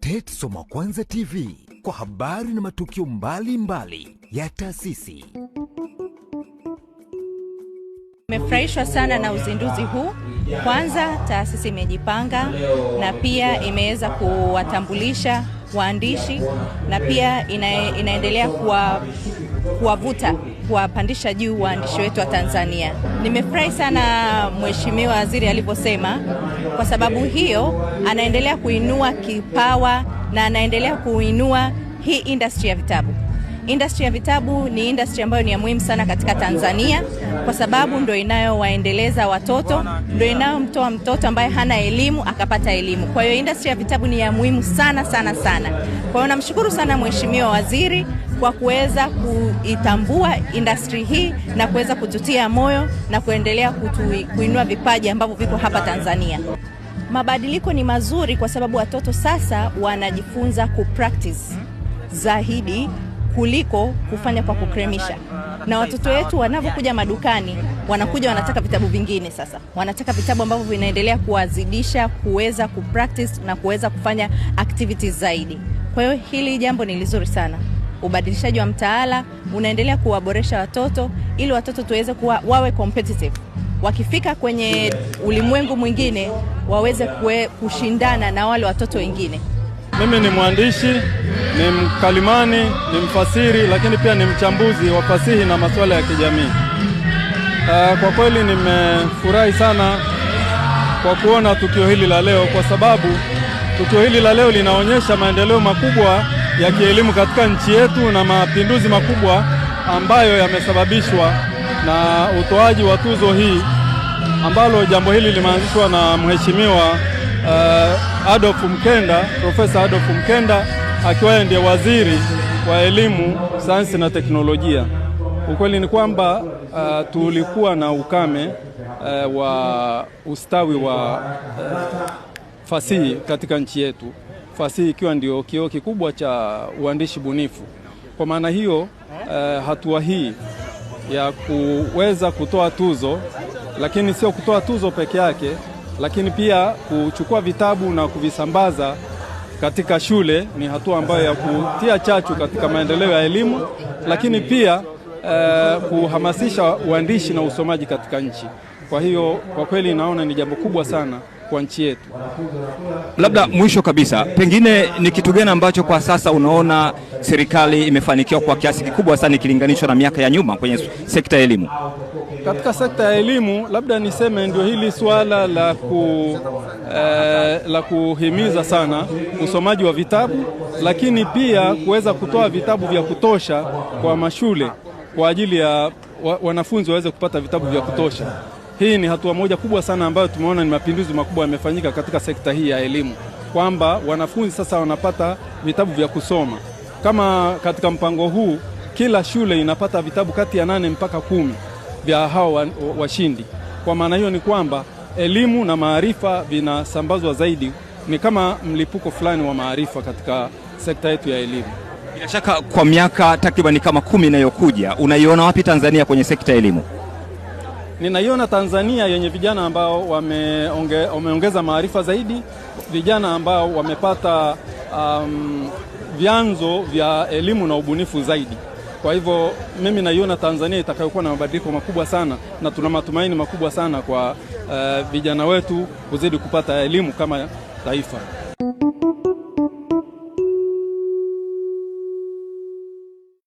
TET Soma Kwanza TV kwa habari na matukio mbalimbali ya taasisi. Nimefurahishwa sana na uzinduzi huu. Kwanza taasisi imejipanga na pia imeweza kuwatambulisha waandishi na pia inaendelea kuwavuta, kuwapandisha juu waandishi wetu wa Tanzania. Nimefurahi sana Mheshimiwa Waziri alivyosema, kwa sababu hiyo anaendelea kuinua kipawa na anaendelea kuinua hii industry ya vitabu. Industry ya vitabu ni industry ambayo ni ya muhimu sana katika Tanzania, kwa sababu ndio inayowaendeleza watoto, ndio inayomtoa mtoto ambaye hana elimu akapata elimu. Kwa hiyo industry ya vitabu ni ya muhimu sana sana sana. Kwa hiyo namshukuru sana Mheshimiwa Waziri kwa kuweza kuitambua industry hii na kuweza kututia moyo na kuendelea kuinua vipaji ambavyo viko hapa Tanzania. Mabadiliko ni mazuri kwa sababu watoto sasa wanajifunza kupractice zaidi kuliko kufanya kwa kukremisha. Na watoto wetu wanapokuja madukani, wanakuja wanataka vitabu vingine sasa. Wanataka vitabu ambavyo vinaendelea kuwazidisha kuweza kupractice na kuweza kufanya activities zaidi. Kwa hiyo hili jambo ni lizuri sana. Ubadilishaji wa mtaala unaendelea kuwaboresha watoto ili watoto tuweze wawe competitive. Wakifika kwenye ulimwengu mwingine waweze kushindana na wale watoto wengine. Mimi ni mwandishi, ni mkalimani, ni mfasiri, lakini pia ni mchambuzi wa fasihi na masuala ya kijamii. Kwa kweli nimefurahi sana kwa kuona tukio hili la leo, kwa sababu tukio hili la leo linaonyesha maendeleo makubwa ya kielimu katika nchi yetu na mapinduzi makubwa ambayo yamesababishwa na utoaji wa tuzo hii, ambalo jambo hili limeanzishwa na Mheshimiwa Adolf Mkenda, Profesa Adolf Mkenda, akiwa ndiye waziri wa elimu, sayansi na teknolojia. Ukweli ni kwamba tulikuwa na ukame wa ustawi wa fasihi katika nchi yetu, fasihi ikiwa ndio kioo kikubwa cha uandishi bunifu. Kwa maana hiyo hatua hii ya kuweza kutoa tuzo, lakini sio kutoa tuzo peke yake, lakini pia kuchukua vitabu na kuvisambaza katika shule, ni hatua ambayo ya kutia chachu katika maendeleo ya elimu, lakini pia kuhamasisha uandishi na usomaji katika nchi. Kwa hiyo kwa kweli naona ni jambo kubwa sana kwa nchi yetu. Labda mwisho kabisa, pengine ni kitu gani ambacho kwa sasa unaona serikali imefanikiwa kwa kiasi kikubwa sana ikilinganishwa na miaka ya nyuma kwenye sekta ya elimu? Katika sekta ya elimu, labda niseme ndio hili swala la kuhimiza sana usomaji wa vitabu, lakini pia kuweza kutoa vitabu vya kutosha kwa mashule kwa ajili ya wanafunzi waweze kupata vitabu vya kutosha. Hii ni hatua moja kubwa sana ambayo tumeona ni mapinduzi makubwa yamefanyika katika sekta hii ya elimu, kwamba wanafunzi sasa wanapata vitabu vya kusoma. Kama katika mpango huu kila shule inapata vitabu kati ya 8 mpaka 10 vya hao washindi. Kwa maana hiyo ni kwamba elimu na maarifa vinasambazwa zaidi, ni kama mlipuko fulani wa maarifa katika sekta yetu ya elimu. Bila shaka kwa miaka takriban kama 10 inayokuja, unaiona wapi Tanzania kwenye sekta ya elimu? Ninaiona Tanzania yenye vijana ambao wameongeza maarifa zaidi, vijana ambao wamepata vyanzo vya elimu na ubunifu zaidi. Kwa hivyo mimi naiona Tanzania itakayokuwa na mabadiliko makubwa sana, na tuna matumaini makubwa sana kwa vijana wetu kuzidi kupata elimu kama taifa.